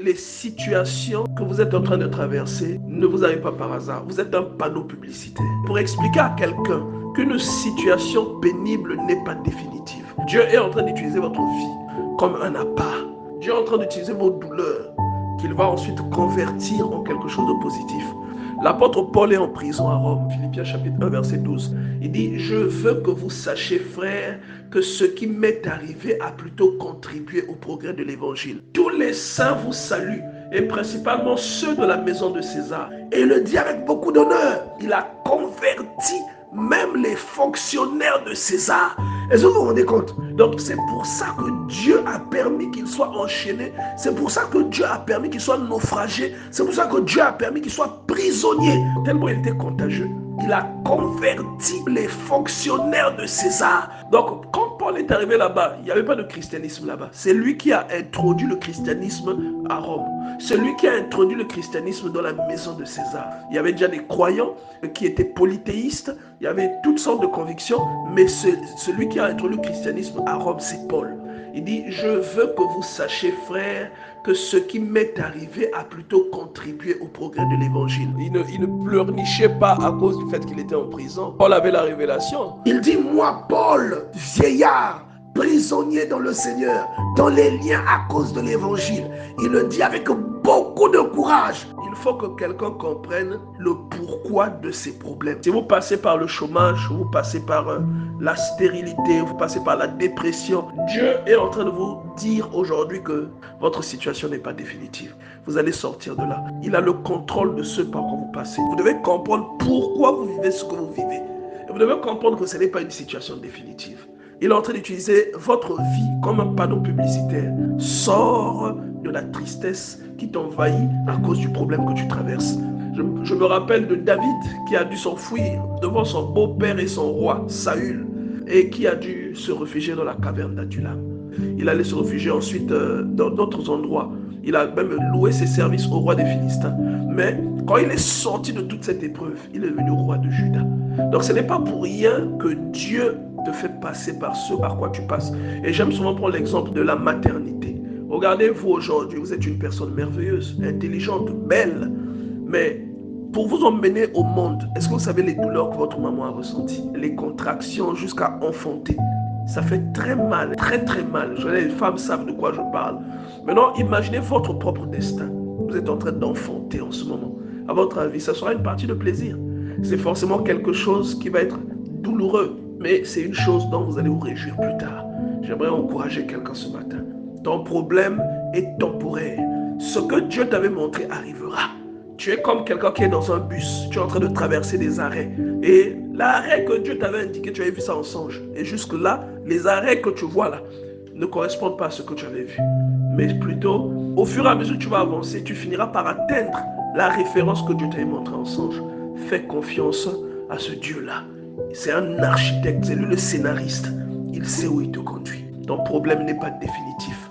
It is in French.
Les situations que vous êtes en train de traverser ne vous arrivent pas par hasard. Vous êtes un panneau publicitaire. Pour expliquer à quelqu'un qu'une situation pénible n'est pas définitive. Dieu est en train d'utiliser votre vie comme un appât. Dieu est en train d'utiliser vos douleurs qu'il va ensuite convertir en quelque chose de positif. L'apôtre Paul est en prison à Rome, Philippiens chapitre 1, verset 12. Il dit, je veux que vous sachiez, frères, que ce qui m'est arrivé a plutôt contribué au progrès de l'évangile. Tous les saints vous saluent, et principalement ceux de la maison de César. Et il le dit avec beaucoup d'honneur. Il a converti même les fonctionnaires de César. Est-ce que vous vous rendez compte? Donc c'est pour ça que Dieu a permis qu'il soit enchaîné. C'est pour ça que Dieu a permis qu'il soit naufragé. C'est pour ça que Dieu a permis qu'il soit prisonnier. Tellement il était contagieux. Il a converti les fonctionnaires de César. Donc quand Paul est arrivé là-bas, il n'y avait pas de christianisme là-bas. C'est lui qui a introduit le christianisme à Rome. C'est lui qui a introduit le christianisme dans la maison de César. Il y avait déjà des croyants qui étaient polythéistes. Il y avait toutes sortes de convictions. Mais celui qui a introduit le christianisme à Rome, c'est Paul. Il dit, je veux que vous sachiez, frères, que ce qui m'est arrivé a plutôt contribué au progrès de l'évangile. Il ne pleurnichait pas à cause du fait qu'il était en prison. Paul avait la révélation. Il dit, moi, Paul, vieillard, prisonnier dans le Seigneur, dans les liens à cause de l'évangile. Il le dit avec beaucoup de courage. Il faut que quelqu'un comprenne le pourquoi de ces problèmes. Si vous passez par le chômage, vous passez par la stérilité, vous passez par la dépression, Dieu est en train de vous dire aujourd'hui que votre situation n'est pas définitive. Vous allez sortir de là. Il a le contrôle de ce par quoi vous passez. Vous devez comprendre pourquoi vous vivez ce que vous vivez. Et vous devez comprendre que ce n'est pas une situation définitive. Il est en train d'utiliser votre vie comme un panneau publicitaire. Sors de la tristesse qui t'envahit à cause du problème que tu traverses. Je me rappelle de David qui a dû s'enfuir devant son beau-père et son roi, Saül, et qui a dû se réfugier dans la caverne d'Adullam. Il allait se réfugier ensuite dans d'autres endroits. Il a même loué ses services au roi des Philistins. Mais quand il est sorti de toute cette épreuve, il est devenu roi de Juda. Donc ce n'est pas pour rien que Dieu te fait passer par ce par quoi tu passes. Et j'aime souvent prendre l'exemple de la maternité. Regardez-vous aujourd'hui, vous êtes une personne merveilleuse, intelligente, belle. Mais pour vous emmener au monde, est-ce que vous savez les douleurs que votre maman a ressenties? Les contractions jusqu'à enfanter. Ça fait très mal, très très mal. Les femmes savent de quoi je parle. Maintenant, imaginez votre propre destin. Vous êtes en train d'enfanter en ce moment. À votre avis, ça sera une partie de plaisir. C'est forcément quelque chose qui va être douloureux. Mais c'est une chose dont vous allez vous réjouir plus tard. J'aimerais encourager quelqu'un ce matin. Ton problème est temporaire. Ce que Dieu t'avait montré arrivera. Tu es comme quelqu'un qui est dans un bus. Tu es en train de traverser des arrêts. Et l'arrêt que Dieu t'avait indiqué, tu avais vu ça en songe. Et jusque-là, les arrêts que tu vois là ne correspondent pas à ce que tu avais vu. Mais plutôt, au fur et à mesure que tu vas avancer, tu finiras par atteindre la référence que Dieu t'avait montrée en songe. Fais confiance à ce Dieu-là. C'est un architecte, c'est lui le scénariste. Il sait où il te conduit. Ton problème n'est pas définitif.